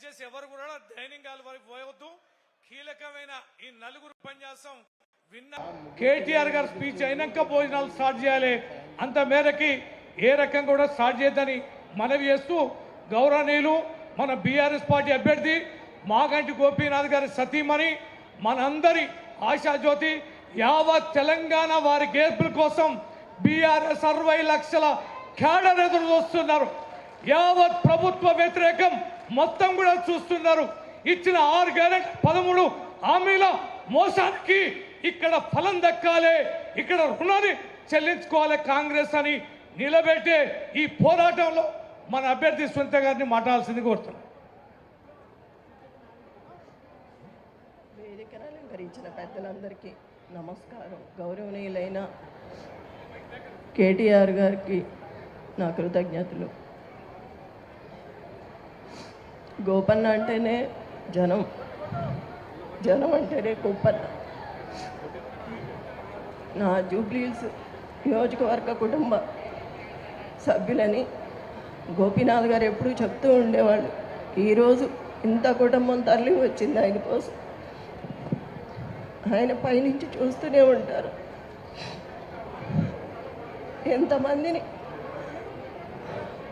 దయచేసి ఎవరు కూడా డైనింగ్ హాల్ వరకు పోవద్దు. కీలకమైన ఈ నలుగురు ఉపన్యాసం విన్న కేటీఆర్ గారు స్పీచ్ అయినాక భోజనాలు స్టార్ట్ చేయాలి. అంత మేరకి ఏ రకంగా కూడా స్టార్ట్ చేయొద్దని మనవి చేస్తూ గౌరవనీయులు మన బీఆర్ఎస్ పార్టీ అభ్యర్థి మాగంటి గోపీనాథ్ గారి సతీమణి మనందరి ఆశాజ్యోతి యావత్ తెలంగాణ వారి గెలుపుల కోసం బీఆర్ఎస్ 60 లక్షల క్యాడర్ ఎదురు చూస్తున్నారు. యావత్ ప్రభుత్వ వ్యతిరేకం మొత్తం కూడా చూస్తున్నారు. ఇచ్చిన 6 గ్యారెంటీ 13 హామీల మోసానికి ఇక్కడ ఫలం దక్కాలి, ఇక్కడ రుణాన్ని చెల్లించుకోవాలి కాంగ్రెస్ అని నిలబెట్టే ఈ పోరాటంలో మన అభ్యర్థి సునీత గారిని మాట్లాడాల్సింది కోరుతున్నాం. వేదికను అలంకరించిన పెద్దలందరికీ నమస్కారం. గౌరవనీయులైన కేటీఆర్ గారికి నా కృతజ్ఞతలు. గోపన్న అంటేనే జనం, జనం అంటేనే గోపన్న. నా జూబ్లీహిల్స్ నియోజకవర్గ కుటుంబ సభ్యులని గోపీనాథ్ గారు ఎప్పుడూ చెప్తూ ఉండేవాళ్ళు. ఈరోజు ఇంత కుటుంబం తరలి వచ్చింది ఆయన కోసం. ఆయన పైనుంచి చూస్తూనే ఉంటారు. ఎంతమందిని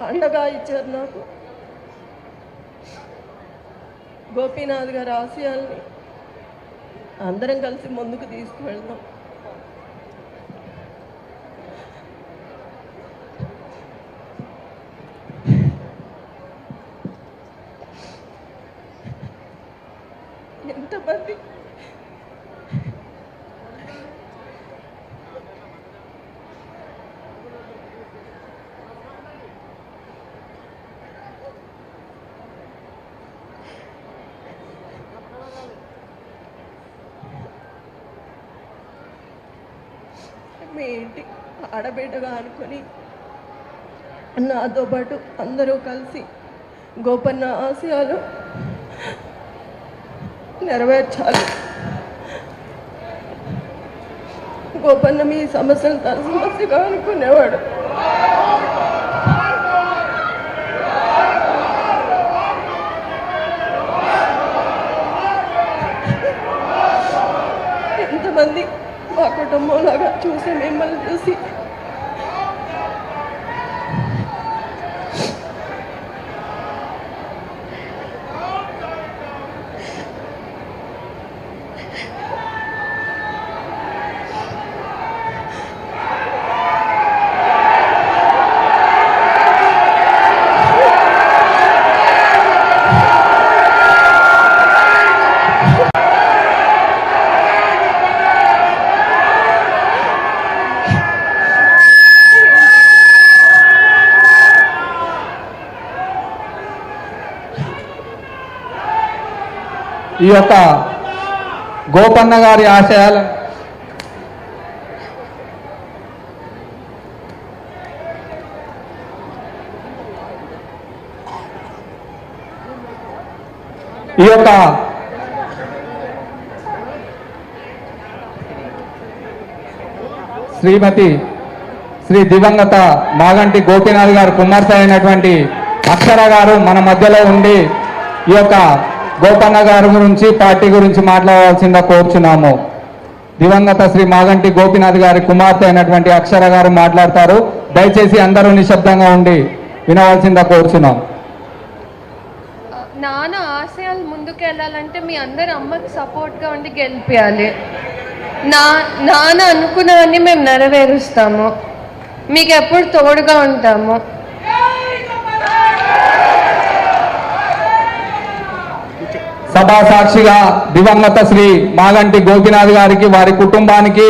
అండగా ఇచ్చారు నాకు. గోపీనాథ్ గారి ఆశయాల్ని అందరం కలిసి ముందుకు తీసుకువెళ్దాం. ఎంతమంది మీ ఇంటి ఆడబిడ్డగా అనుకొని నాతో పాటు అందరూ కలిసి గోపన్న ఆశయాలు నెరవేర్చాలి. గోపన్న మీ సమస్యలు తన సమస్యగా అనుకునేవాడు. ఎంతమంది మా కుటుంబంలాగా చూసి మిమ్మల్ని చూసి ఈ యొక్క గోపన్న గారి ఆశయాలను శ్రీ దివంగత మాగంటి గోపీనాథ్ గారు కుమార్తె అయినటువంటి అక్షర గారు మన మధ్యలో ఉండి ఈ యొక్క గోపన్న గారి గురించి పార్టీ గురించి మాట్లాడాల్సిందా కోరుచున్నాము. దివంగత శ్రీ మాగంటి గోపీనాథ్ గారి కుమార్తె అయినటువంటి అక్షర గారు మాట్లాడతారు. దయచేసి అందరూ నిశ్శబ్దంగా ఉండి వినవలసిందా కోరుచున్నాం. నాన్న ఆశయాలు ముందుకు వెళ్ళాలంటే మీ అందరు అమ్మకి సపోర్ట్గా ఉండి గెలిపించాలి. నాన్న అనుకున్నవన్నీ మేము నెరవేరుస్తాము. మీకు ఎప్పుడు తోడుగా ఉంటాము. సభా సాక్షిగా దివంగత శ్రీ మాగంటి గోపీనాథ్ గారికి, వారి కుటుంబానికి,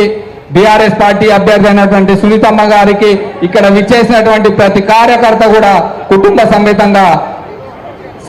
బీఆర్ఎస్ పార్టీ అభ్యర్థి అయినటువంటి సునీతమ్మ గారికి, ఇక్కడ విచ్చేసినటువంటి ప్రతి కార్యకర్త కూడా కుటుంబ సమేతంగా